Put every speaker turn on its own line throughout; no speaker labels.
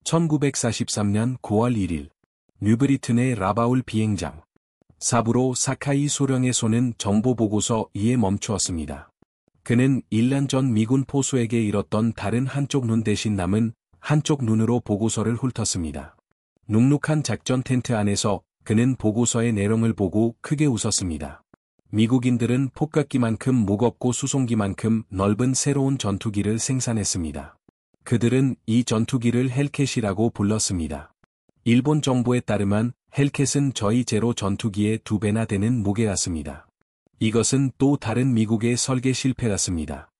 1943년 9월 1일, 뉴브리튼의 라바울 비행장. 사부로 사카이 소령의 손은 정보보고서 이에 멈추었습니다. 그는 1년 전 미군 포수에게 잃었던 다른 한쪽 눈 대신 남은 한쪽 눈으로 보고서를 훑었습니다. 눅눅한 작전 텐트 안에서 그는 보고서의 내용을 보고 크게 웃었습니다. 미국인들은 폭격기만큼 무겁고 수송기만큼 넓은 새로운 전투기를 생산했습니다. 그들은 이 전투기를 헬캣이라고 불렀습니다. 일본 정부에 따르면 헬캣은 저희 제로 전투기의 2배나 되는 무게였습니다. 이것은 또 다른 미국의 설계 실패였습니다.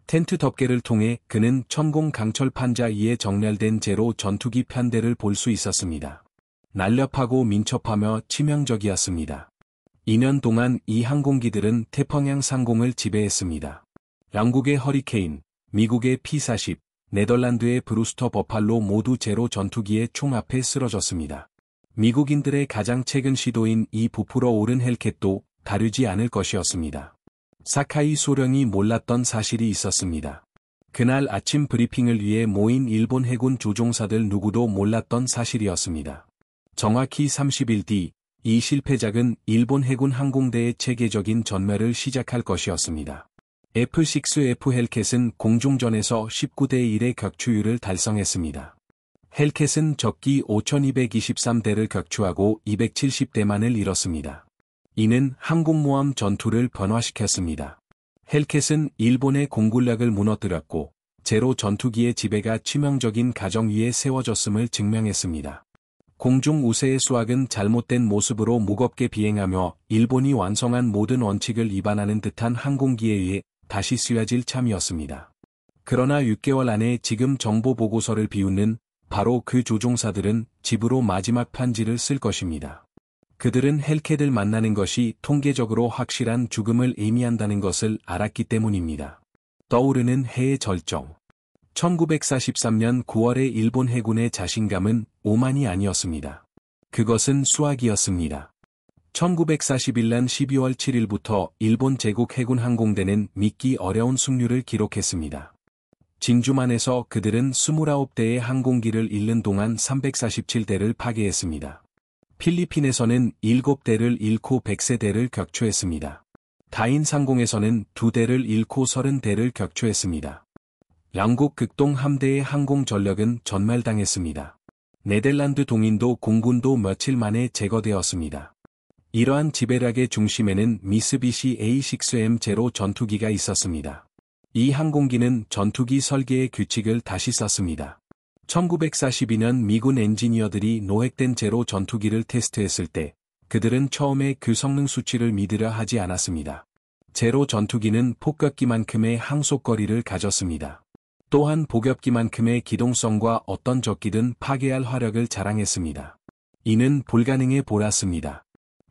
텐트 덮개를 통해 그는 천공 강철 판자 위에 정렬된 제로 전투기 편대를 볼 수 있었습니다. 날렵하고 민첩하며 치명적이었습니다. 2년 동안 이 항공기들은 태평양 상공을 지배했습니다. 영국의 허리케인, 미국의 P-40, 네덜란드의 브루스터 버팔로 모두 제로 전투기의 총 앞에 쓰러졌습니다. 미국인들의 가장 최근 시도인 이 부풀어 오른 헬캣도 다르지 않을 것이었습니다. 사카이 소령이 몰랐던 사실이 있었습니다. 그날 아침 브리핑을 위해 모인 일본 해군 조종사들 누구도 몰랐던 사실이었습니다. 정확히 30일 뒤, 이 실패작은 일본 해군 항공대의 체계적인 전멸을 시작할 것이었습니다. F-6F 헬캣은 공중전에서 19대 1의 격추율을 달성했습니다. 헬캣은 적기 5223대를 격추하고 270대만을 잃었습니다. 이는 항공모함 전투를 변화시켰습니다. 헬캣은 일본의 공군력을 무너뜨렸고 제로 전투기의 지배가 치명적인 가정 위에 세워졌음을 증명했습니다. 공중 우세의 수학은 잘못된 모습으로 무겁게 비행하며 일본이 완성한 모든 원칙을 위반하는 듯한 항공기에 의해 다시 씌워질 참이었습니다. 그러나 6개월 안에 지금 정보 보고서를 비웃는 바로 그 조종사들은 집으로 마지막 편지를 쓸 것입니다. 그들은 헬캣을 만나는 것이 통계적으로 확실한 죽음을 의미한다는 것을 알았기 때문입니다. 떠오르는 해의 절정. 1943년 9월의 일본 해군의 자신감은 오만이 아니었습니다. 그것은 수학이었습니다. 1941년 12월 7일부터 일본 제국 해군 항공대는 믿기 어려운 승률을 기록했습니다. 진주만에서 그들은 29대의 항공기를 잃는 동안 347대를 파괴했습니다. 필리핀에서는 7대를 잃고 100세대를 격추했습니다. 다인 상공에서는 2대를 잃고 30대를 격추했습니다. 영국 극동 함대의 항공 전력은 전멸당했습니다. 네덜란드 동인도 공군도 며칠 만에 제거되었습니다. 이러한 지배력의 중심에는 미쓰비시 A6M 제로 전투기가 있었습니다. 이 항공기는 전투기 설계의 규칙을 다시 썼습니다. 1942년 미군 엔지니어들이 노획된 제로 전투기를 테스트했을 때 그들은 처음에 그 성능 수치를 믿으려 하지 않았습니다. 제로 전투기는 폭격기만큼의 항속거리를 가졌습니다. 또한 복엽기만큼의 기동성과 어떤 적기든 파괴할 화력을 자랑했습니다. 이는 불가능해 보였습니다.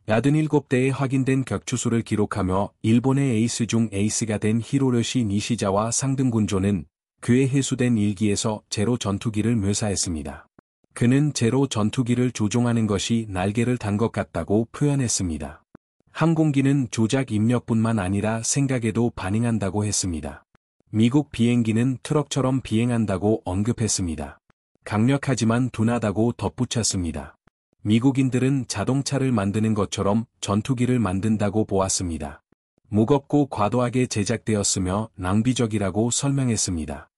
87대의 확인된 격추수를 기록하며 일본의 에이스 중 에이스가 된 히로요시 니시자와 상등군조는 그의 해수된 일기에서 제로 전투기를 묘사했습니다. 그는 제로 전투기를 조종하는 것이 날개를 단 것 같다고 표현했습니다. 항공기는 조작 입력뿐만 아니라 생각에도 반응한다고 했습니다. 미국 비행기는 트럭처럼 비행한다고 언급했습니다. 강력하지만 둔하다고 덧붙였습니다. 미국인들은 자동차를 만드는 것처럼 전투기를 만든다고 보았습니다. 무겁고 과도하게 제작되었으며 낭비적이라고 설명했습니다.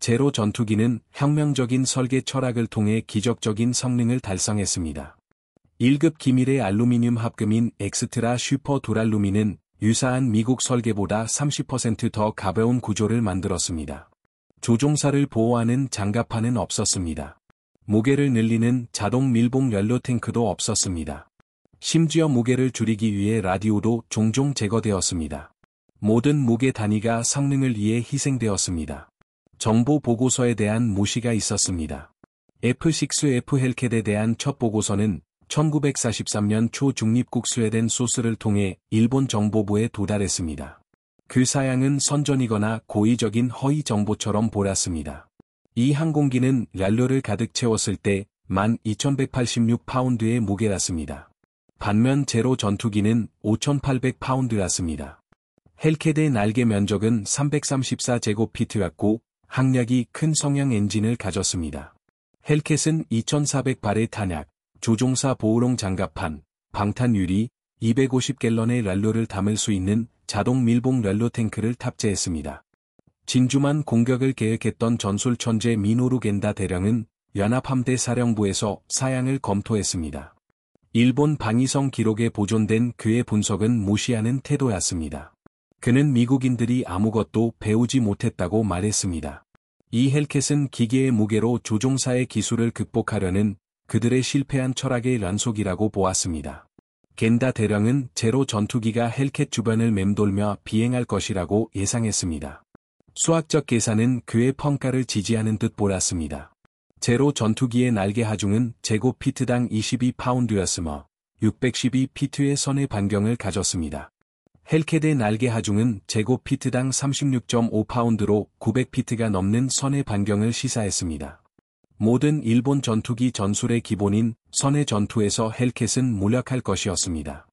제로 전투기는 혁명적인 설계 철학을 통해 기적적인 성능을 달성했습니다. 1급 기밀의 알루미늄 합금인 엑스트라 슈퍼 두랄루민은 유사한 미국 설계보다 30% 더 가벼운 구조를 만들었습니다. 조종사를 보호하는 장갑판은 없었습니다. 무게를 늘리는 자동 밀봉 연료 탱크도 없었습니다. 심지어 무게를 줄이기 위해 라디오도 종종 제거되었습니다. 모든 무게 단위가 성능을 위해 희생되었습니다. 정보 보고서에 대한 무시가 있었습니다. F-6F 헬캣에 대한 첫 보고서는 1943년 초 중립국 스웨덴 소스를 통해 일본 정보부에 도달했습니다. 그 사양은 선전이거나 고의적인 허위 정보처럼 보였습니다. 이 항공기는 연료를 가득 채웠을 때 12,186파운드의 무게였습니다. 반면 제로 전투기는 5,800파운드였습니다. 헬캣의 날개 면적은 334제곱피트였고 항력이 큰 성형 엔진을 가졌습니다. 헬켓은 2400발의 탄약, 조종사 보호롱 장갑판, 방탄 유리, 250갤런의 랄로를 담을 수 있는 자동 밀봉 랄로 탱크를 탑재했습니다. 진주만 공격을 계획했던 전술 천재 미노루 겐다 대령은 연합함대 사령부에서 사양을 검토했습니다. 일본 방위성 기록에 보존된 그의 분석은 무시하는 태도였습니다. 그는 미국인들이 아무것도 배우지 못했다고 말했습니다. 이 헬켓은 기계의 무게로 조종사의 기술을 극복하려는 그들의 실패한 철학의 연속이라고 보았습니다. 겐다 대령은 제로 전투기가 헬켓 주변을 맴돌며 비행할 것이라고 예상했습니다. 수학적 계산은 그의 평가를 지지하는 듯 보였습니다. 제로 전투기의 날개 하중은 제곱피트당 22파운드였으며 612피트의 선의 반경을 가졌습니다. 헬켓의 날개 하중은 제곱피트당 36.5파운드로 900피트가 넘는 선의 반경을 시사했습니다. 모든 일본 전투기 전술의 기본인 선의 전투에서 헬켓은 무력할 것이었습니다.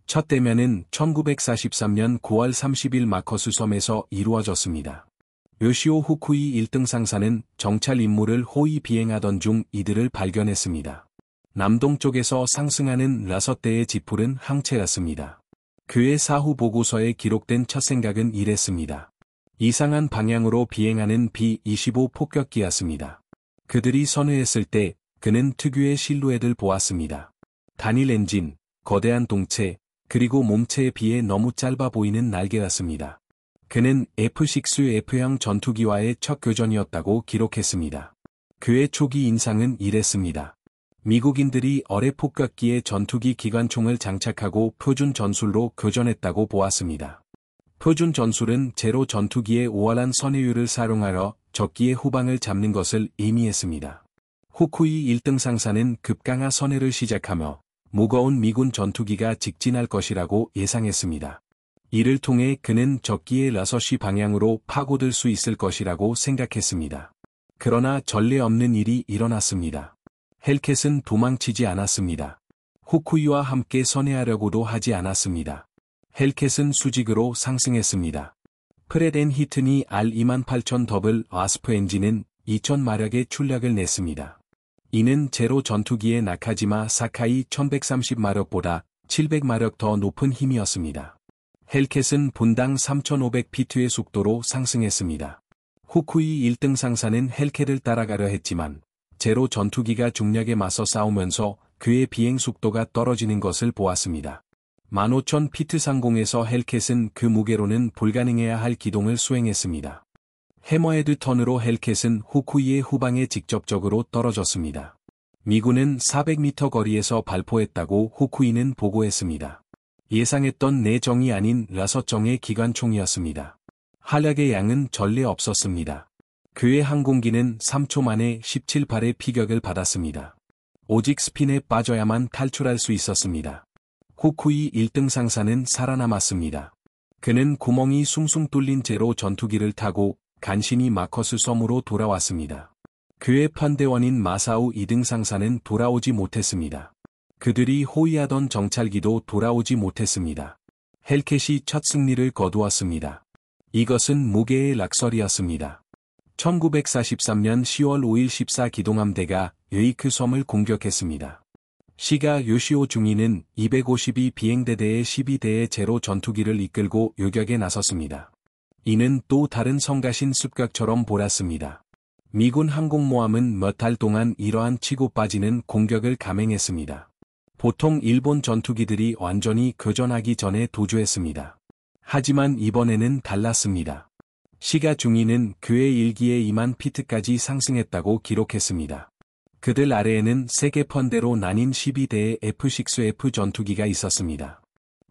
첫 대면은 1943년 9월 30일 마커스 섬에서 이루어졌습니다. 요시오 후쿠이 1등 상사는 정찰 임무를 호위 비행하던 중 이들을 발견했습니다. 남동쪽에서 상승하는 6대의 지풀은 항체였습니다. 그의 사후 보고서에 기록된 첫 생각은 이랬습니다. 이상한 방향으로 비행하는 B-25 폭격기였습니다. 그들이 선회했을 때 그는 특유의 실루엣을 보았습니다. 단일 엔진, 거대한 동체, 그리고 몸체에 비해 너무 짧아 보이는 날개였습니다. 그는 F-6F형 전투기와의 첫 교전이었다고 기록했습니다. 그의 초기 인상은 이랬습니다. 미국인들이 어뢰 폭격기에 전투기 기관총을 장착하고 표준 전술로 교전했다고 보았습니다. 표준 전술은 제로 전투기의 우월한 선회율을 사용하여 적기의 후방을 잡는 것을 의미했습니다. 후쿠이 1등 상사는 급강하 선회를 시작하며 무거운 미군 전투기가 직진할 것이라고 예상했습니다. 이를 통해 그는 적기의 6시 방향으로 파고들 수 있을 것이라고 생각했습니다. 그러나 전례 없는 일이 일어났습니다. 헬켓은 도망치지 않았습니다. 후쿠이와 함께 선회하려고도 하지 않았습니다. 헬켓은 수직으로 상승했습니다. 프렛 앤 히튼이 R28000 더블 와스프 엔진은 2000마력의 출력을 냈습니다. 이는 제로 전투기의 나카지마 사카이 1130마력보다 700마력 더 높은 힘이었습니다. 헬켓은 분당 3500피트의 속도로 상승했습니다. 후쿠이 1등 상사는 헬켓을 따라가려 했지만 제로 전투기가 중력에 맞서 싸우면서 그의 비행 속도가 떨어지는 것을 보았습니다. 15000피트 상공에서 헬켓은 그 무게로는 불가능해야 할 기동을 수행했습니다. 해머헤드 턴으로 헬켓은 후쿠이의 후방에 직접적으로 떨어졌습니다. 미군은 400m 거리에서 발포했다고 후쿠이는 보고했습니다. 예상했던 4정이 아닌 6정의 기관총이었습니다. 활약의 양은 전례 없었습니다. 그의 항공기는 3초 만에 17발의 피격을 받았습니다. 오직 스핀에 빠져야만 탈출할 수 있었습니다. 후쿠이 1등 상사는 살아남았습니다. 그는 구멍이 숭숭 뚫린 제로 전투기를 타고 간신히 마커스 섬으로 돌아왔습니다. 그의 편대원인 마사우 2등 상사는 돌아오지 못했습니다. 그들이 호위하던 정찰기도 돌아오지 못했습니다. 헬켓이 첫 승리를 거두었습니다. 이것은 무게의 낙설이었습니다. 1943년 10월 5일 14기동함대가 웨이크 섬을 공격했습니다. 시가 요시오 중위는 252 비행대대의 12대의 제로 전투기를 이끌고 요격에 나섰습니다. 이는 또 다른 성가신 습격처럼 보였습니다. 미군 항공모함은 몇 달 동안 이러한 치고 빠지는 공격을 감행했습니다. 보통 일본 전투기들이 완전히 교전하기 전에 도주했습니다. 하지만 이번에는 달랐습니다. 시가 중위는 그의 일기에 2만 피트까지 상승했다고 기록했습니다. 그들 아래에는 3개 편대로 나뉜 12대의 F-6F 전투기가 있었습니다.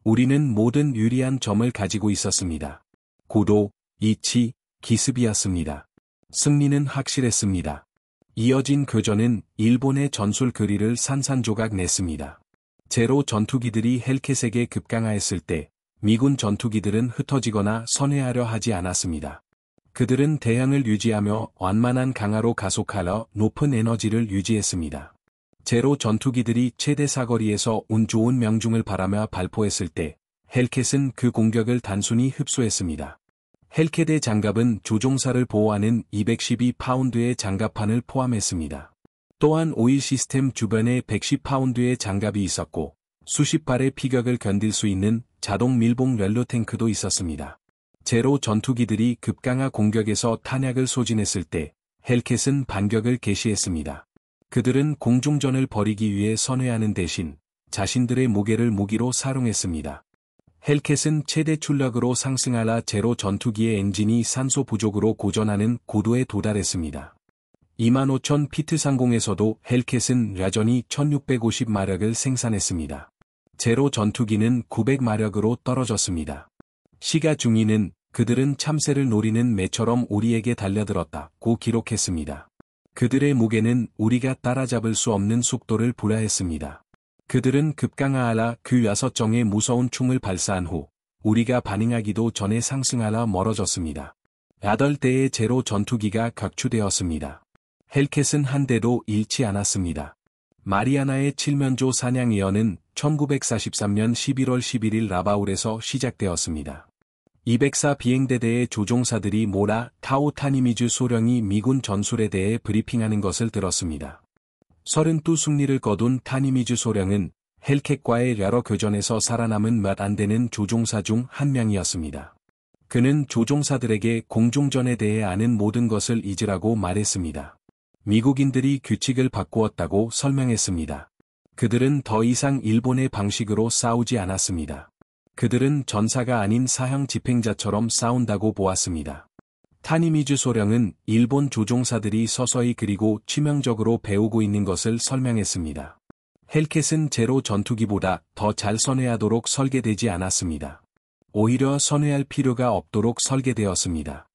우리는 모든 유리한 점을 가지고 있었습니다. 고도, 이치, 기습이었습니다. 승리는 확실했습니다. 이어진 교전은 일본의 전술 거리를 산산조각 냈습니다. 제로 전투기들이 헬켓에게 급강하했을 때 미군 전투기들은 흩어지거나 선회하려 하지 않았습니다. 그들은 대항을 유지하며 완만한 강하로 가속하여 높은 에너지를 유지했습니다. 제로 전투기들이 최대 사거리에서 운 좋은 명중을 바라며 발포했을 때 헬켓은 그 공격을 단순히 흡수했습니다. 헬켓의 장갑은 조종사를 보호하는 212파운드의 장갑판을 포함했습니다. 또한 오일 시스템 주변에 110파운드의 장갑이 있었고 수십 발의 피격을 견딜 수 있는 자동 밀봉 연료 탱크도 있었습니다. 제로 전투기들이 급강하 공격에서 탄약을 소진했을 때 헬캣은 반격을 개시했습니다. 그들은 공중전을 벌이기 위해 선회하는 대신 자신들의 무게를 무기로 사용했습니다. 헬캣은 최대 출력으로 상승하라 제로 전투기의 엔진이 산소 부족으로 고전하는 고도에 도달했습니다. 25,000피트 상공에서도 헬캣은 여전히 1650마력을 생산했습니다. 제로 전투기는 900마력으로 떨어졌습니다. 시가 중위는 그들은 참새를 노리는 매처럼 우리에게 달려들었다고 기록했습니다. 그들의 무게는 우리가 따라잡을 수 없는 속도를 불허했습니다. 그들은 급강하하라 그 6정의 무서운 총을 발사한 후 우리가 반응하기도 전에 상승하라 멀어졌습니다. 8대의 제로 전투기가 격추되었습니다. 헬캣은 한 대도 잃지 않았습니다. 마리아나의 칠면조 사냥 예언은 1943년 11월 11일 라바울에서 시작되었습니다. 204 비행대대의 조종사들이 모라 타오 타니미즈 소령이 미군 전술에 대해 브리핑하는 것을 들었습니다. 32 승리를 거둔 타니미즈 소령은 헬캣과의 여러 교전에서 살아남은 몇 안 되는 조종사 중 한 명이었습니다. 그는 조종사들에게 공중전에 대해 아는 모든 것을 잊으라고 말했습니다. 미국인들이 규칙을 바꾸었다고 설명했습니다. 그들은 더 이상 일본의 방식으로 싸우지 않았습니다. 그들은 전사가 아닌 사형 집행자처럼 싸운다고 보았습니다. 타니미즈 소령은 일본 조종사들이 서서히 그리고 치명적으로 배우고 있는 것을 설명했습니다. 헬캣은 제로 전투기보다 더 잘 선회하도록 설계되지 않았습니다. 오히려 선회할 필요가 없도록 설계되었습니다.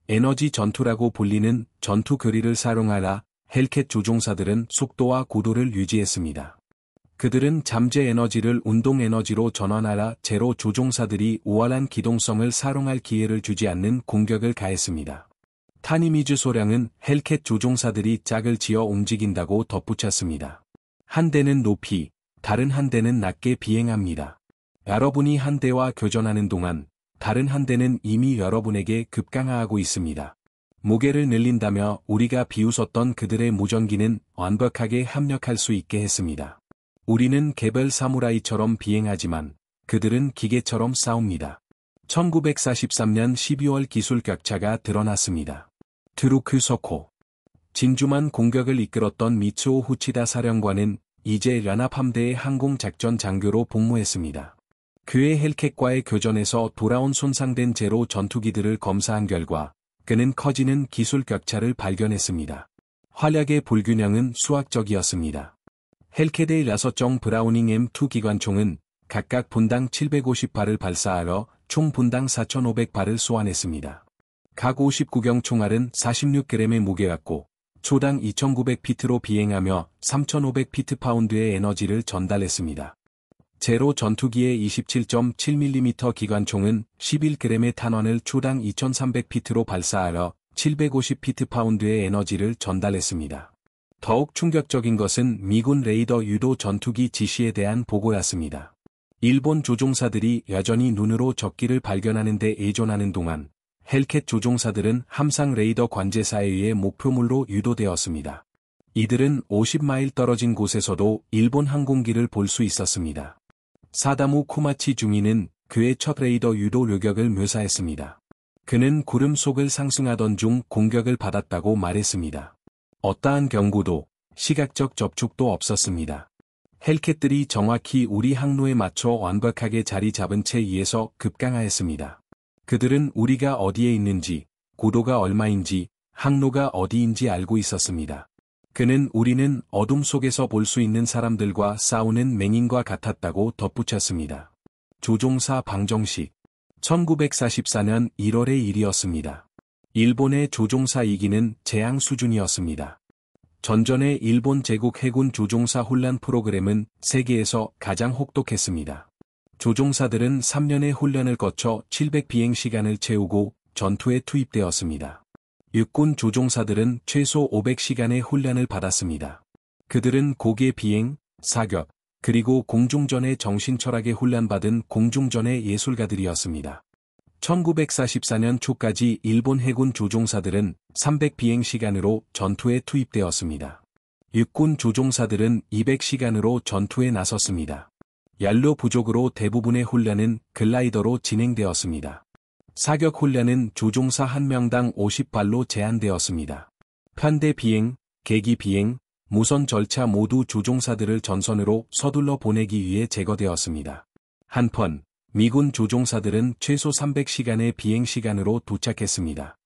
에너지 전투라고 불리는 전투 교리를 사용하라 헬캣 조종사들은 속도와 고도를 유지했습니다. 그들은 잠재 에너지를 운동 에너지로 전환하라 제로 조종사들이 우월한 기동성을 사용할 기회를 주지 않는 공격을 가했습니다. 타니미즈 소령은 헬캣 조종사들이 짝을 지어 움직인다고 덧붙였습니다. 한 대는 높이, 다른 한 대는 낮게 비행합니다. 여러분이 한 대와 교전하는 동안 다른 한 대는 이미 여러분에게 급강하하고 있습니다. 무게를 늘린다며 우리가 비웃었던 그들의 무전기는 완벽하게 합력할 수 있게 했습니다. 우리는 개별 사무라이처럼 비행하지만 그들은 기계처럼 싸웁니다. 1943년 12월 기술 격차가 드러났습니다. 트루크 서코 진주만 공격을 이끌었던 미츠오 후치다 사령관은 이제 연합함대의 항공작전 장교로 복무했습니다. 그의 헬캣과의 교전에서 돌아온 손상된 제로 전투기들을 검사한 결과 그는 커지는 기술 격차를 발견했습니다. 활약의 불균형은 수학적이었습니다. 헬캣의 6정 브라우닝 M2 기관총은 각각 분당 750발을 발사하여 총 분당 4,500발을 소환했습니다. 각 59경 총알은 46g의 무게였고 초당 2,900피트로 비행하며 3,500피트파운드의 에너지를 전달했습니다. 제로 전투기의 27.7mm 기관총은 11g의 탄환을 초당 2,300피트로 발사하여 750피트파운드의 에너지를 전달했습니다. 더욱 충격적인 것은 미군 레이더 유도 전투기 지시에 대한 보고였습니다. 일본 조종사들이 여전히 눈으로 적기를 발견하는 데 의존하는 동안 헬캣 조종사들은 함상 레이더 관제사에 의해 목표물로 유도되었습니다. 이들은 50마일 떨어진 곳에서도 일본 항공기를 볼 수 있었습니다. 사다무 코마치 중위는 그의 첫 레이더 유도 요격을 묘사했습니다. 그는 구름 속을 상승하던 중 공격을 받았다고 말했습니다. 어떠한 경고도, 시각적 접촉도 없었습니다. 헬캣들이 정확히 우리 항로에 맞춰 완벽하게 자리 잡은 채 위에서 급강하였습니다. 그들은 우리가 어디에 있는지, 고도가 얼마인지, 항로가 어디인지 알고 있었습니다. 그는 우리는 어둠 속에서 볼 수 있는 사람들과 싸우는 맹인과 같았다고 덧붙였습니다. 조종사 방정식 1944년 1월의 일이었습니다. 일본의 조종사 2기는 재앙 수준이었습니다. 전전의 일본 제국 해군 조종사 훈련 프로그램은 세계에서 가장 혹독했습니다. 조종사들은 3년의 훈련을 거쳐 700비행 시간을 채우고 전투에 투입되었습니다. 육군 조종사들은 최소 500시간의 훈련을 받았습니다. 그들은 고개 비행, 사격, 그리고 공중전의 정신철학에 훈련받은 공중전의 예술가들이었습니다. 1944년 초까지 일본 해군 조종사들은 300비행 시간으로 전투에 투입되었습니다. 육군 조종사들은 200시간으로 전투에 나섰습니다. 연료 부족으로 대부분의 훈련은 글라이더로 진행되었습니다. 사격 훈련은 조종사 1명당 50발로 제한되었습니다. 편대 비행, 계기 비행, 무선 절차 모두 조종사들을 전선으로 서둘러 보내기 위해 제거되었습니다. 한편, 미군 조종사들은 최소 300시간의 비행시간으로 도착했습니다.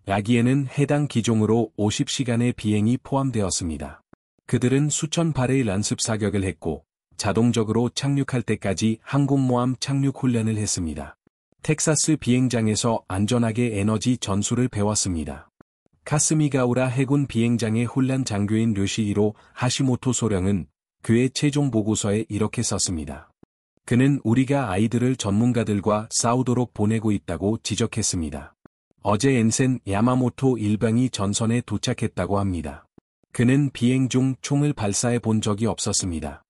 야기에는 해당 기종으로 50시간의 비행이 포함되었습니다. 그들은 수천 발의 연습 사격을 했고, 자동적으로 착륙할 때까지 항공모함 착륙 훈련을 했습니다. 텍사스 비행장에서 안전하게 에너지 전술을 배웠습니다. 카스미가우라 해군 비행장의 훈련 장교인 류시히로 하시모토 소령은 그의 최종 보고서에 이렇게 썼습니다. 그는 우리가 아이들을 전문가들과 싸우도록 보내고 있다고 지적했습니다. 어제 엔센 야마모토 일병이 전선에 도착했다고 합니다. 그는 비행 중 총을 발사해 본 적이 없었습니다.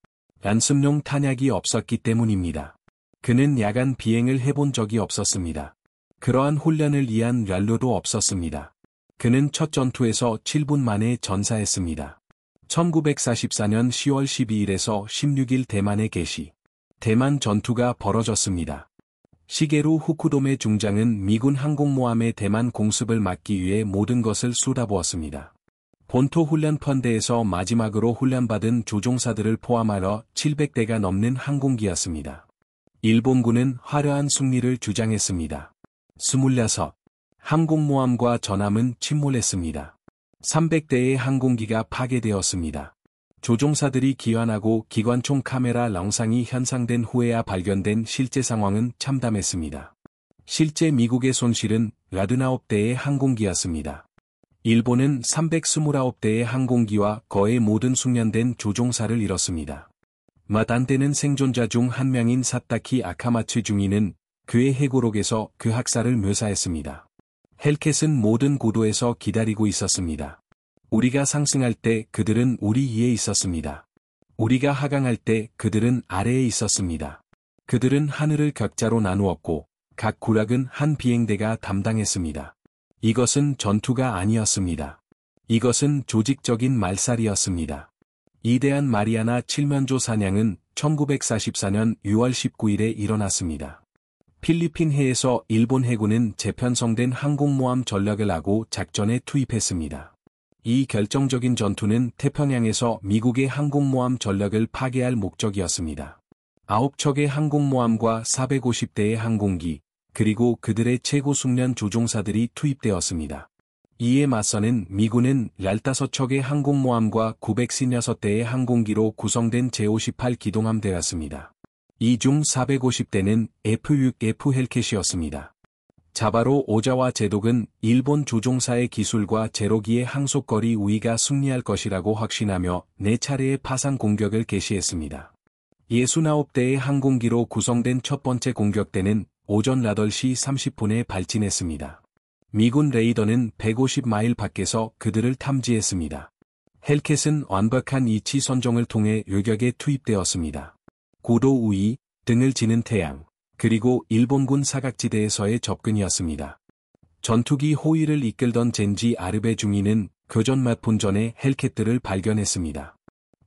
연습용 탄약이 없었기 때문입니다. 그는 야간 비행을 해본 적이 없었습니다. 그러한 훈련을 위한 연료도 없었습니다. 그는 첫 전투에서 7분 만에 전사했습니다. 1944년 10월 12일에서 16일 대만의 개시. 대만 전투가 벌어졌습니다. 시게루 후쿠도메 중장은 미군 항공모함의 대만 공습을 막기 위해 모든 것을 쏟아부었습니다. 본토 훈련 편대에서 마지막으로 훈련받은 조종사들을 포함하여 700대가 넘는 항공기였습니다. 일본군은 화려한 승리를 주장했습니다. 26 항공모함과 전함은 침몰했습니다. 300대의 항공기가 파괴되었습니다. 조종사들이 기환하고 기관총 카메라 영상이 현상된 후에야 발견된 실제 상황은 참담했습니다. 실제 미국의 손실은 89대의 항공기였습니다. 일본은 329대의 항공기와 거의 모든 숙련된 조종사를 잃었습니다. 마단테는 생존자 중 한 명인 사타키 아카마츠 중위는 그의 해고록에서 그 학살을 묘사했습니다. 헬켓은 모든 고도에서 기다리고 있었습니다. 우리가 상승할 때 그들은 우리 위에 있었습니다. 우리가 하강할 때 그들은 아래에 있었습니다. 그들은 하늘을 격자로 나누었고 각 구락은 한 비행대가 담당했습니다. 이것은 전투가 아니었습니다. 이것은 조직적인 말살이었습니다. 이대한 마리아나 칠면조 사냥은 1944년 6월 19일에 일어났습니다. 필리핀 해에서 일본 해군은 재편성된 항공모함 전략을 하고 작전에 투입했습니다. 이 결정적인 전투는 태평양에서 미국의 항공모함 전략을 파괴할 목적이었습니다. 9척의 항공모함과 450대의 항공기, 그리고 그들의 최고 숙련 조종사들이 투입되었습니다. 이에 맞서는 미군은 15척의 항공모함과 956대의 항공기로 구성된 제-58 기동함대였습니다. 이 중 450대는 F-6F 헬켓이었습니다. 자바로 오자와 제독은 일본 조종사의 기술과 제로기의 항속거리 우위가 승리할 것이라고 확신하며 4차례의 파상 공격을 개시했습니다. 69대의 항공기로 구성된 첫 번째 공격대는 오전 8시 30분에 발진했습니다. 미군 레이더는 150마일 밖에서 그들을 탐지했습니다. 헬켓은 완벽한 위치 선정을 통해 요격에 투입되었습니다. 고도 우위, 등을 지는 태양, 그리고 일본군 사각지대에서의 접근이었습니다. 전투기 호위를 이끌던 젠지 아르베 중위는 교전 몇 분 전에 헬켓들을 발견했습니다.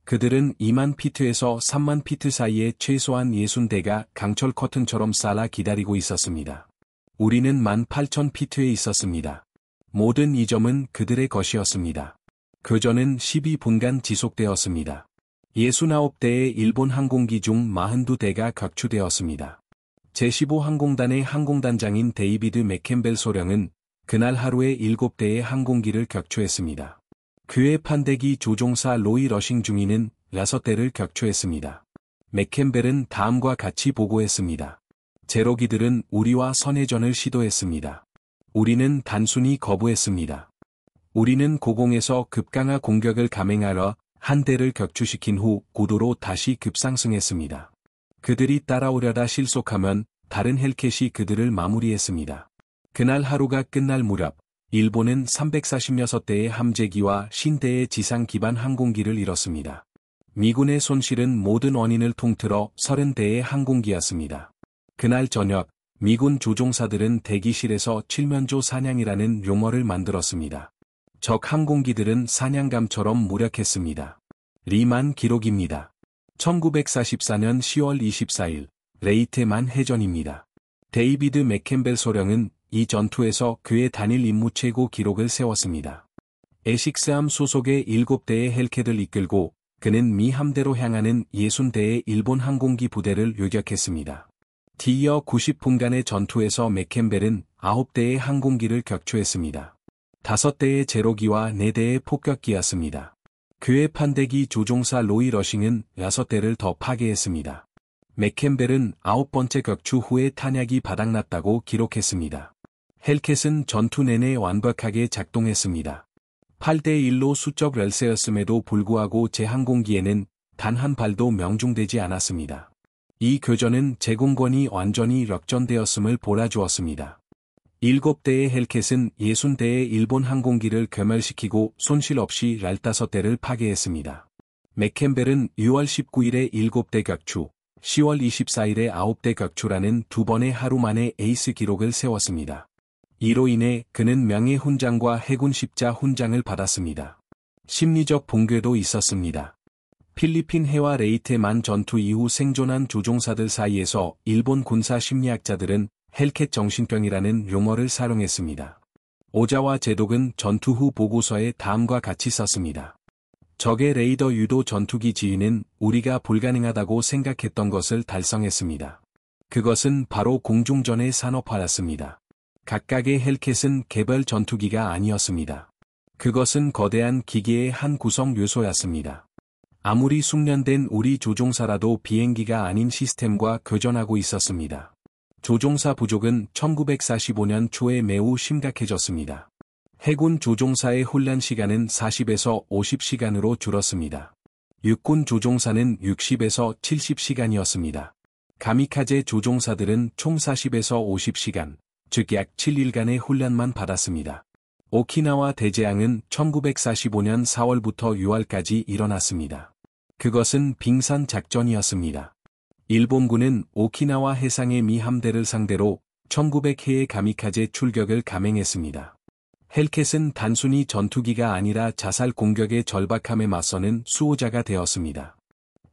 그들은 2만 피트에서 3만 피트 사이에 최소한 60대가 강철 커튼처럼 쌓아 기다리고 있었습니다. 우리는 18,000피트에 있었습니다. 모든 이 점은 그들의 것이었습니다. 교전은 12분간 지속되었습니다. 69대의 일본 항공기 중 42대가 격추되었습니다. 제15항공단의 항공단장인 데이비드 맥캠벨 소령은 그날 하루에 7대의 항공기를 격추했습니다. 그의 판대기 조종사 로이 러싱 중위는 6대를 격추했습니다. 맥캠벨은 다음과 같이 보고했습니다. 제로기들은 우리와 선회전을 시도했습니다. 우리는 단순히 거부했습니다. 우리는 고공에서 급강하 공격을 감행하려 한 대를 격추시킨 후 고도로 다시 급상승했습니다. 그들이 따라오려다 실속하면 다른 헬켓이 그들을 마무리했습니다. 그날 하루가 끝날 무렵 일본은 346대의 함재기와 50대의 지상 기반 항공기를 잃었습니다. 미군의 손실은 모든 원인을 통틀어 30대의 항공기였습니다. 그날 저녁 미군 조종사들은 대기실에서 칠면조 사냥이라는 용어를 만들었습니다. 적 항공기들은 사냥감처럼 무력했습니다. 리만 기록입니다. 1944년 10월 24일, 레이테만 해전입니다. 데이비드 맥캠벨 소령은 이 전투에서 그의 단일 임무 최고 기록을 세웠습니다. 에식스함 소속의 7대의 헬캣을 이끌고 그는 미 함대로 향하는 60대의 일본 항공기 부대를 요격했습니다. 뒤이어 90분간의 전투에서 맥캠벨은 9대의 항공기를 격추했습니다. 5대의 제로기와 4대의 폭격기였습니다. 그의 판대기 조종사 로이 러싱은 6대를 더 파괴했습니다. 맥캠벨은 9번째 격추 후에 탄약이 바닥났다고 기록했습니다. 헬캣은 전투 내내 완벽하게 작동했습니다. 8대1로 수적 열세였음에도 불구하고 제 항공기에는 단 한 발도 명중되지 않았습니다. 이 교전은 제공권이 완전히 역전되었음을 보여주었습니다. 7대의 헬캣은 60대의 일본 항공기를 괴멸시키고 손실 없이 15대를 파괴했습니다. 맥캠벨은 6월 19일에 7대 격추, 10월 24일에 9대 격추라는 2번의 하루 만에 에이스 기록을 세웠습니다. 이로 인해 그는 명예훈장과 해군 십자 훈장을 받았습니다. 심리적 붕괴도 있었습니다. 필리핀 해와 레이테만 전투 이후 생존한 조종사들 사이에서 일본 군사 심리학자들은 헬캣 정신병이라는 용어를 사용했습니다. 오자와 제독은 전투 후 보고서에 다음과 같이 썼습니다. 적의 레이더 유도 전투기 지휘는 우리가 불가능하다고 생각했던 것을 달성했습니다. 그것은 바로 공중전의 산업화였습니다. 각각의 헬캣은 개별 전투기가 아니었습니다. 그것은 거대한 기계의 한 구성 요소였습니다. 아무리 숙련된 우리 조종사라도 비행기가 아닌 시스템과 교전하고 있었습니다. 조종사 부족은 1945년 초에 매우 심각해졌습니다. 해군 조종사의 훈련 시간은 40에서 50시간으로 줄었습니다. 육군 조종사는 60에서 70시간이었습니다. 가미카제 조종사들은 총 40에서 50시간, 즉 약 7일간의 훈련만 받았습니다. 오키나와 대재앙은 1945년 4월부터 6월까지 일어났습니다. 그것은 빙산 작전이었습니다. 일본군은 오키나와 해상의 미 함대를 상대로 1900회의 가미카제 출격을 감행했습니다. 헬캣은 단순히 전투기가 아니라 자살 공격의 절박함에 맞서는 수호자가 되었습니다.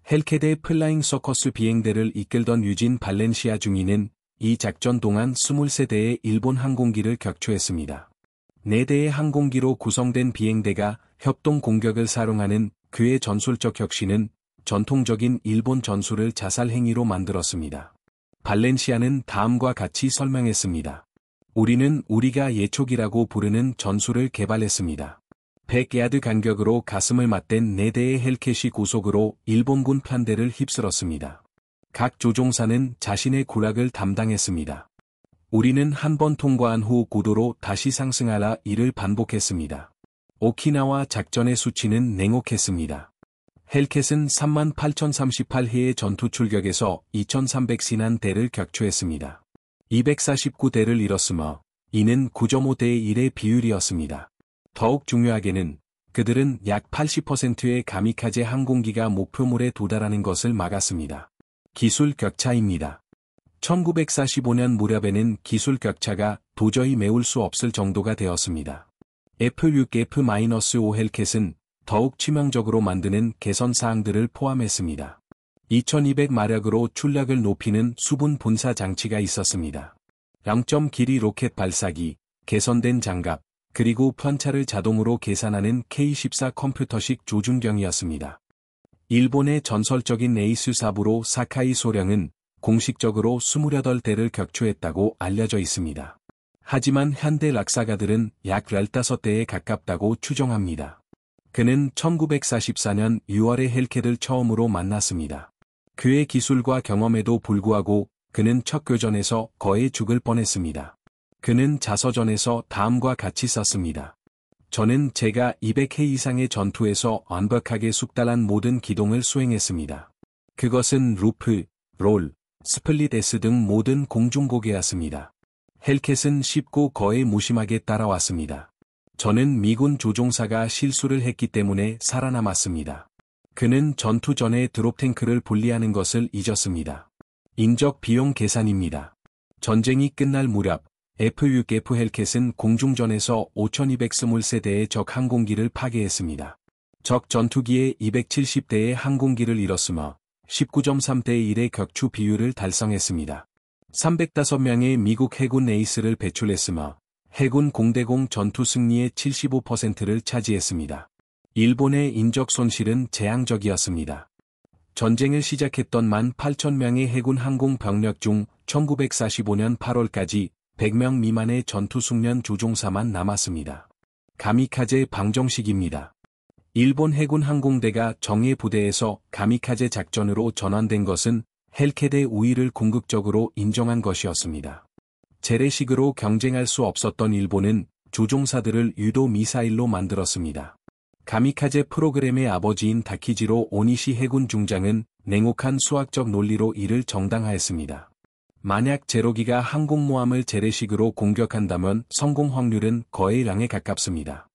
헬캣의 플라잉 서커스 비행대를 이끌던 유진 발렌시아 중위는 이 작전 동안 23대의 일본 항공기를 격추했습니다. 4대의 항공기로 구성된 비행대가 협동 공격을 사용하는 그의 전술적 혁신은 전통적인 일본 전술을 자살 행위로 만들었습니다. 발렌시아는 다음과 같이 설명했습니다. 우리는 우리가 예촉이라고 부르는 전술을 개발했습니다. 100야드 간격으로 가슴을 맞댄 4대의 헬캣이 고속으로 일본군 편대를 휩쓸었습니다. 각 조종사는 자신의 구락을 담당했습니다. 우리는 한 번 통과한 후 고도로 다시 상승하라 이를 반복했습니다. 오키나와 작전의 수치는 냉혹했습니다. 헬캣은 38,038회의 전투 출격에서 2,300신한대를 격추했습니다. 249대를 잃었으며 이는 9.5대 1의 비율이었습니다. 더욱 중요하게는 그들은 약 80%의 가미카제 항공기가 목표물에 도달하는 것을 막았습니다. 기술 격차입니다. 1945년 무렵에는 기술 격차가 도저히 메울 수 없을 정도가 되었습니다. F6F-5 헬캣은 더욱 치명적으로 만드는 개선 사항들을 포함했습니다. 2200마력으로 출력을 높이는 수분 분사 장치가 있었습니다. 0점 길이 로켓 발사기, 개선된 장갑, 그리고 편차를 자동으로 계산하는 K14 컴퓨터식 조준경이었습니다. 일본의 전설적인 에이스 사부로 사카이 소령은 공식적으로 28대를 격추했다고 알려져 있습니다. 하지만 현대 락사가들은 약 15대에 가깝다고 추정합니다. 그는 1944년 6월에 헬캣을 처음으로 만났습니다. 그의 기술과 경험에도 불구하고 그는 첫 교전에서 거의 죽을 뻔했습니다. 그는 자서전에서 다음과 같이 썼습니다. 저는 제가 200회 이상의 전투에서 완벽하게 숙달한 모든 기동을 수행했습니다. 그것은 루프, 롤, 스플릿 S 등 모든 공중고개였습니다. 헬캣은 쉽고 거의 무심하게 따라왔습니다. 저는 미군 조종사가 실수를 했기 때문에 살아남았습니다. 그는 전투 전에 드롭탱크를 분리하는 것을 잊었습니다. 인적 비용 계산입니다. 전쟁이 끝날 무렵 F6F 헬캣은 공중전에서 5223대의 적 항공기를 파괴했습니다. 적 전투기에 270대의 항공기를 잃었으며 19.3대 1의 격추 비율을 달성했습니다. 305명의 미국 해군 에이스를 배출했으며 해군 공대공 전투 승리의 75%를 차지했습니다. 일본의 인적 손실은 재앙적이었습니다. 전쟁을 시작했던 18,000명의 해군 항공 병력 중 1945년 8월까지 100명 미만의 전투 숙련 조종사만 남았습니다. 가미카제 방정식입니다. 일본 해군 항공대가 정예 부대에서 가미카제 작전으로 전환된 것은 헬켓의 우위를 궁극적으로 인정한 것이었습니다. 재래식으로 경쟁할 수 없었던 일본은 조종사들을 유도 미사일로 만들었습니다. 가미카제 프로그램의 아버지인 다키지로 오니시 해군 중장은 냉혹한 수학적 논리로 이를 정당화했습니다. 만약 제로기가 항공모함을 재래식으로 공격한다면 성공 확률은 거의 0에 가깝습니다.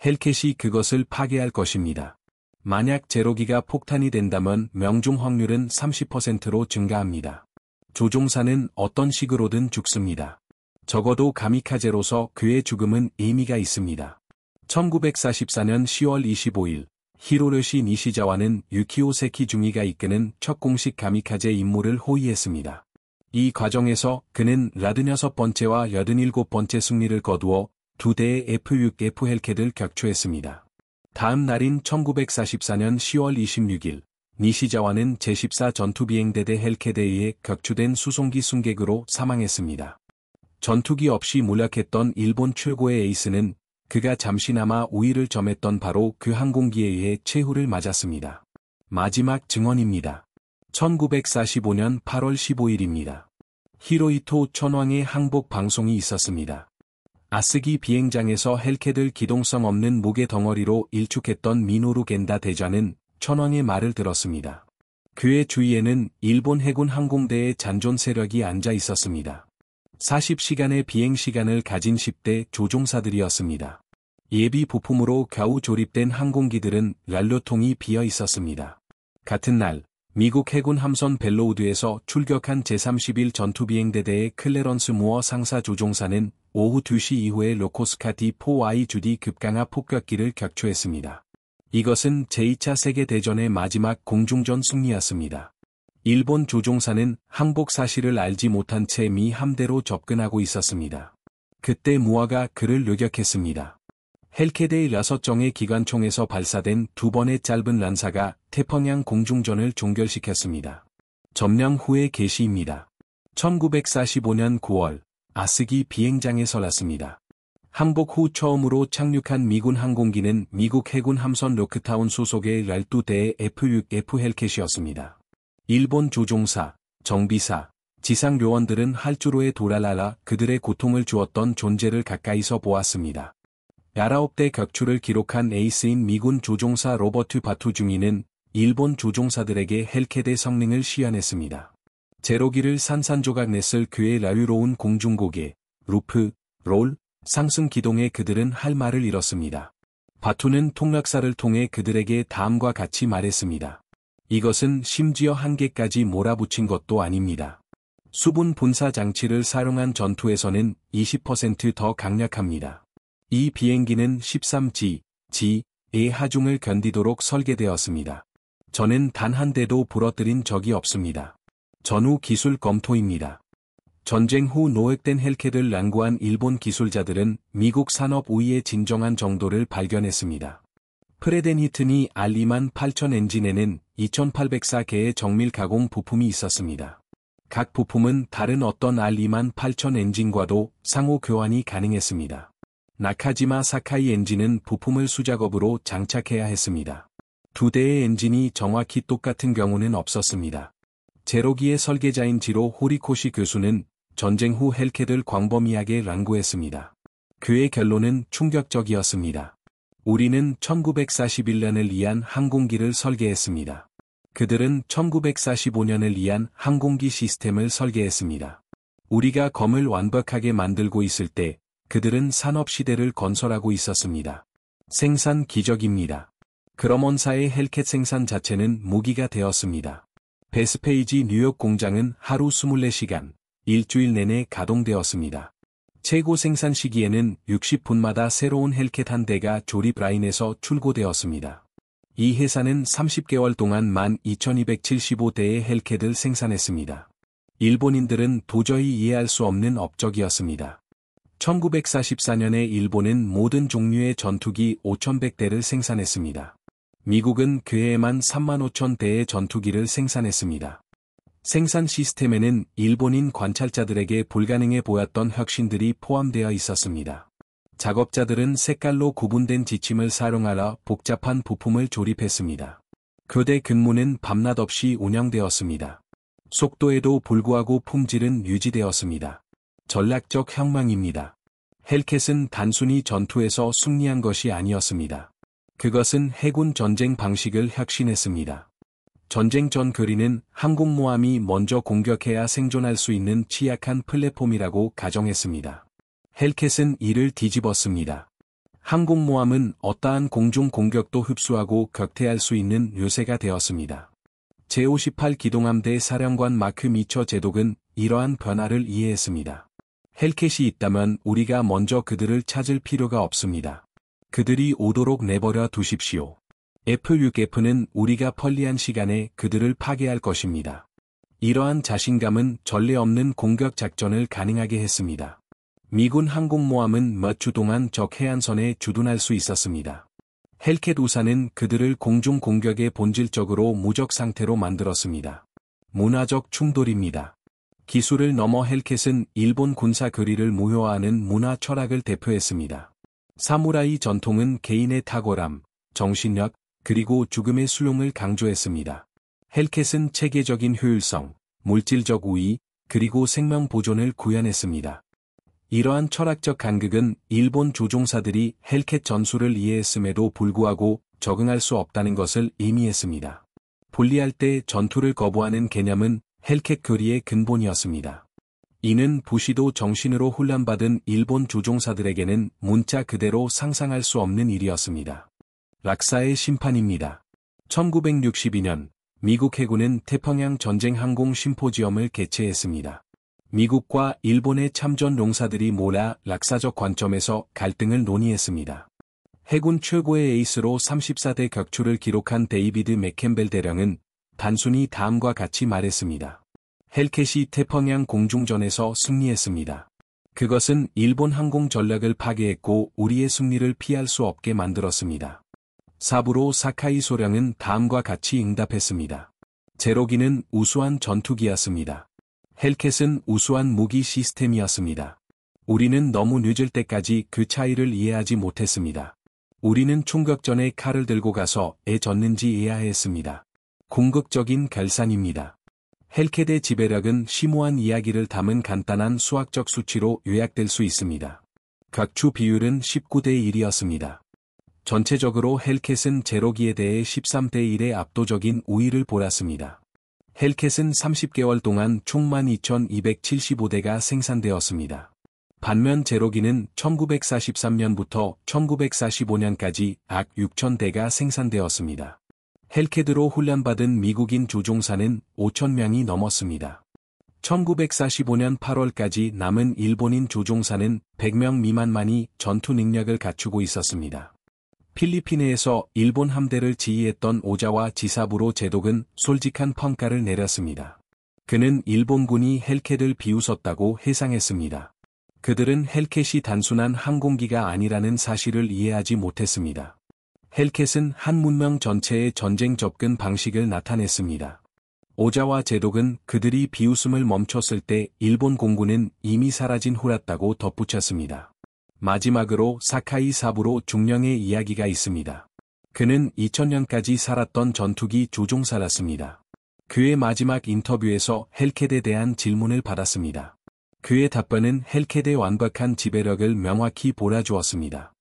헬켓이 그것을 파괴할 것입니다. 만약 제로기가 폭탄이 된다면 명중 확률은 30%로 증가합니다. 조종사는 어떤 식으로든 죽습니다. 적어도 가미카제로서 그의 죽음은 의미가 있습니다. 1944년 10월 25일, 히로요시 니시자와는 유키오 세키중이가 이끄는 첫 공식 가미카제 임무를 호위했습니다. 이 과정에서 그는 86번째와 87번째 승리를 거두어 2대의 F-6F 헬켓을 격추했습니다. 다음 날인 1944년 10월 26일, 니시자와는 제14 전투비행대대 헬켓에 의해 격추된 수송기 승객으로 사망했습니다. 전투기 없이 몰락했던 일본 최고의 에이스는 그가 잠시나마 우위를 점했던 바로 그 항공기에 의해 최후를 맞았습니다. 마지막 증언입니다. 1945년 8월 15일입니다. 히로히토 천황의 항복 방송이 있었습니다. 아스기 비행장에서 헬켓을 기동성 없는 무게 덩어리로 일축했던 미노루 겐다 대장은 천황의 말을 들었습니다. 그의 주위에는 일본 해군 항공대의 잔존 세력이 앉아 있었습니다. 40시간의 비행 시간을 가진 10대 조종사들이었습니다. 예비 부품으로 겨우 조립된 항공기들은 연료통이 비어 있었습니다. 같은 날, 미국 해군 함선 벨로우드에서 출격한 제31 전투비행대대의 클래런스 무어 상사 조종사는 오후 2시 이후에 로코스카티 4Y 주디 급강하 폭격기를 격추했습니다. 이것은 제2차 세계대전의 마지막 공중전 승리였습니다. 일본 조종사는 항복 사실을 알지 못한 채 미 함대로 접근하고 있었습니다. 그때 무어가 그를 요격했습니다. 헬켓의 6정의 기관총에서 발사된 2번의 짧은 란사가 태평양 공중전을 종결시켰습니다. 점령 후의 게시입니다. 1945년 9월, 아스기 비행장에 설났습니다. 항복 후 처음으로 착륙한 미군 항공기는 미국 해군 함선 로크타운 소속의 12대의 F-6F 헬켓이었습니다. 일본 조종사, 정비사, 지상 요원들은 활주로에 돌아라라 그들의 고통을 주었던 존재를 가까이서 보았습니다. 19대 격추를 기록한 에이스인 미군 조종사 로버트 바투 중위는 일본 조종사들에게 헬켓의 성능을 시연했습니다. 제로기를 산산조각 냈을 그의 여유로운 공중고개, 루프, 롤, 상승 기동에 그들은 할 말을 잃었습니다. 바투는 통역사를 통해 그들에게 다음과 같이 말했습니다. 이것은 심지어 한계까지 몰아붙인 것도 아닙니다. 수분 분사 장치를 사용한 전투에서는 20% 더 강력합니다. 이 비행기는 13G, G의 하중을 견디도록 설계되었습니다. 저는 단 한 대도 부러뜨린 적이 없습니다. 전후 기술 검토입니다. 전쟁 후 노획된 헬켓을 연구한 일본 기술자들은 미국 산업 우위의 진정한 정도를 발견했습니다. 프레덴 히튼이 R28000 엔진에는 2804개의 정밀 가공 부품이 있었습니다. 각 부품은 다른 어떤 R28000 엔진과도 상호 교환이 가능했습니다. 나카지마 사카이 엔진은 부품을 수작업으로 장착해야 했습니다. 2대의 엔진이 정확히 똑같은 경우는 없었습니다. 제로기의 설계자인 지로 호리코시 교수는 전쟁 후 헬켓을 광범위하게 연구했습니다. 그의 결론은 충격적이었습니다. 우리는 1941년을 위한 항공기를 설계했습니다. 그들은 1945년을 위한 항공기 시스템을 설계했습니다. 우리가 검을 완벽하게 만들고 있을 때 그들은 산업시대를 건설하고 있었습니다. 생산 기적입니다. 그럼원사의 헬켓 생산 자체는 무기가 되었습니다. 베스페이지 뉴욕 공장은 하루 24시간, 일주일 내내 가동되었습니다. 최고 생산 시기에는 60분마다 새로운 헬켓 한 대가 조립 라인에서 출고되었습니다. 이 회사는 30개월 동안 12,275대의 헬켓을 생산했습니다. 일본인들은 도저히 이해할 수 없는 업적이었습니다. 1944년에 일본은 모든 종류의 전투기 5,100대를 생산했습니다. 미국은 그 해에만 35,000대의 전투기를 생산했습니다. 생산 시스템에는 일본인 관찰자들에게 불가능해 보였던 혁신들이 포함되어 있었습니다. 작업자들은 색깔로 구분된 지침을 사용하여 복잡한 부품을 조립했습니다. 교대 근무는 밤낮 없이 운영되었습니다. 속도에도 불구하고 품질은 유지되었습니다. 전략적 혁명입니다. 헬켓은 단순히 전투에서 승리한 것이 아니었습니다. 그것은 해군 전쟁 방식을 혁신했습니다. 전쟁 전 거리는 항공모함이 먼저 공격해야 생존할 수 있는 취약한 플랫폼이라고 가정했습니다. 헬켓은 이를 뒤집었습니다. 항공모함은 어떠한 공중 공격도 흡수하고 격퇴할 수 있는 요새가 되었습니다. 제58 기동함대 사령관 마크 미처 제독은 이러한 변화를 이해했습니다. 헬켓이 있다면 우리가 먼저 그들을 찾을 필요가 없습니다. 그들이 오도록 내버려 두십시오. F6F는 우리가 편리한 시간에 그들을 파괴할 것입니다. 이러한 자신감은 전례 없는 공격 작전을 가능하게 했습니다. 미군 항공모함은 몇 주 동안 적 해안선에 주둔할 수 있었습니다. 헬켓 우산은 그들을 공중 공격에 본질적으로 무적 상태로 만들었습니다. 문화적 충돌입니다. 기술을 넘어 헬켓은 일본 군사 거리를 무효화하는 문화 철학을 대표했습니다. 사무라이 전통은 개인의 탁월함, 정신력, 그리고 죽음의 수용을 강조했습니다. 헬켓은 체계적인 효율성, 물질적 우위, 그리고 생명 보존을 구현했습니다. 이러한 철학적 간극은 일본 조종사들이 헬켓 전술을 이해했음에도 불구하고 적응할 수 없다는 것을 의미했습니다. 분리할 때 전투를 거부하는 개념은 헬켓 거리의 근본이었습니다. 이는 부시도 정신으로 훈련받은 일본 조종사들에게는 문자 그대로 상상할 수 없는 일이었습니다. 락사의 심판입니다. 1962년 미국 해군은 태평양 전쟁 항공 심포지엄을 개최했습니다. 미국과 일본의 참전 용사들이 몰아 락사적 관점에서 갈등을 논의했습니다. 해군 최고의 에이스로 34대 격추를 기록한 데이비드 맥캠벨 대령은 단순히 다음과 같이 말했습니다. 헬켓이 태평양 공중전에서 승리했습니다. 그것은 일본 항공 전략을 파괴했고 우리의 승리를 피할 수 없게 만들었습니다. 사부로 사카이 소령은 다음과 같이 응답했습니다. 제로기는 우수한 전투기였습니다. 헬켓은 우수한 무기 시스템이었습니다. 우리는 너무 늦을 때까지 그 차이를 이해하지 못했습니다. 우리는 총격 전에 칼을 들고 가서 애 졌는지 이해해야 했습니다. 궁극적인 결산입니다. 헬켓의 지배력은 심오한 이야기를 담은 간단한 수학적 수치로 요약될 수 있습니다. 격추 비율은 19대 1이었습니다. 전체적으로 헬켓은 제로기에 대해 13대 1의 압도적인 우위를 보았습니다. 헬켓은 30개월 동안 총 12,275대가 생산되었습니다. 반면 제로기는 1943년부터 1945년까지 약 6,000대가 생산되었습니다. 헬켓으로 훈련받은 미국인 조종사는 5,000명이 넘었습니다. 1945년 8월까지 남은 일본인 조종사는 100명 미만만이 전투 능력을 갖추고 있었습니다. 필리핀에서 일본 함대를 지휘했던 오자와 지사부로 제독은 솔직한 평가를 내렸습니다. 그는 일본군이 헬켓을 비웃었다고 해상했습니다. 그들은 헬켓이 단순한 항공기가 아니라는 사실을 이해하지 못했습니다. 헬켓은 한 문명 전체의 전쟁 접근 방식을 나타냈습니다. 오자와 제독은 그들이 비웃음을 멈췄을 때 일본 공군은 이미 사라진 후였다고 덧붙였습니다. 마지막으로 사카이 사부로 중령의 이야기가 있습니다. 그는 2000년까지 살았던 전투기 조종사였습니다. 그의 마지막 인터뷰에서 헬켓에 대한 질문을 받았습니다. 그의 답변은 헬켓의 완벽한 지배력을 명확히 보여주었습니다.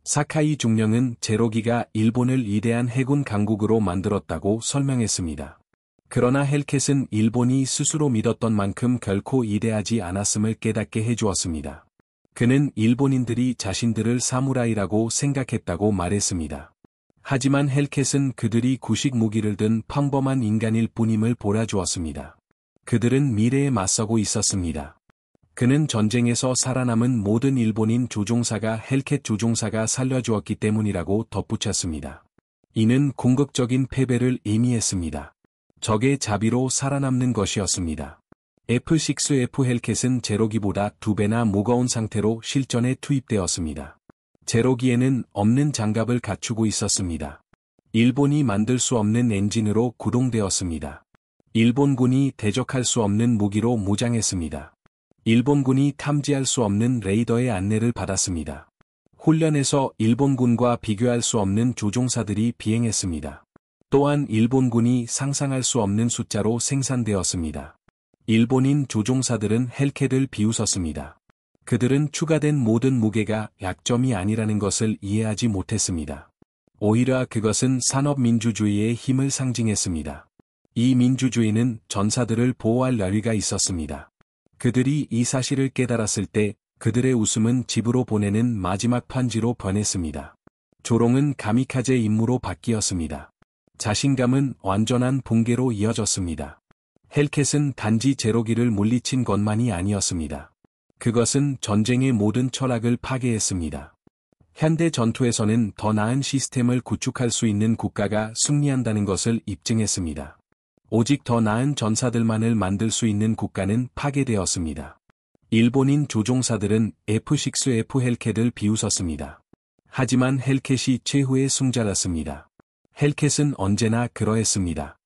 사카이 중령은 제로기가 일본을 위대한 해군 강국으로 만들었다고 설명했습니다. 그러나 헬켓은 일본이 스스로 믿었던 만큼 결코 위대하지 않았음을 깨닫게 해주었습니다. 그는 일본인들이 자신들을 사무라이라고 생각했다고 말했습니다. 하지만 헬켓은 그들이 구식 무기를 든 평범한 인간일 뿐임을 보여주었습니다. 그들은 미래에 맞서고 있었습니다. 그는 전쟁에서 살아남은 모든 일본인 조종사가 헬켓 조종사가 살려주었기 때문이라고 덧붙였습니다. 이는 궁극적인 패배를 의미했습니다. 적의 자비로 살아남는 것이었습니다. F6F 헬켓은 제로기보다 2배나 무거운 상태로 실전에 투입되었습니다. 제로기에는 없는 장갑을 갖추고 있었습니다. 일본이 만들 수 없는 엔진으로 구동되었습니다. 일본군이 대적할 수 없는 무기로 무장했습니다. 일본군이 탐지할 수 없는 레이더의 안내를 받았습니다. 훈련에서 일본군과 비교할 수 없는 조종사들이 비행했습니다. 또한 일본군이 상상할 수 없는 숫자로 생산되었습니다. 일본인 조종사들은 헬켓을 비웃었습니다. 그들은 추가된 모든 무게가 약점이 아니라는 것을 이해하지 못했습니다. 오히려 그것은 산업민주주의의 힘을 상징했습니다. 이 민주주의는 전사들을 보호할 열의가 있었습니다. 그들이 이 사실을 깨달았을 때 그들의 웃음은 집으로 보내는 마지막 편지로 변했습니다. 조롱은 가미카제 임무로 바뀌었습니다. 자신감은 완전한 붕괴로 이어졌습니다. 헬켓은 단지 제로기를 물리친 것만이 아니었습니다. 그것은 전쟁의 모든 철학을 파괴했습니다. 현대 전투에서는 더 나은 시스템을 구축할 수 있는 국가가 승리한다는 것을 입증했습니다. 오직 더 나은 전사들만을 만들 수 있는 국가는 파괴되었습니다. 일본인 조종사들은 F6F 헬켓을 비웃었습니다. 하지만 헬켓이 최후의 승자였습니다. 헬켓은 언제나 그러했습니다.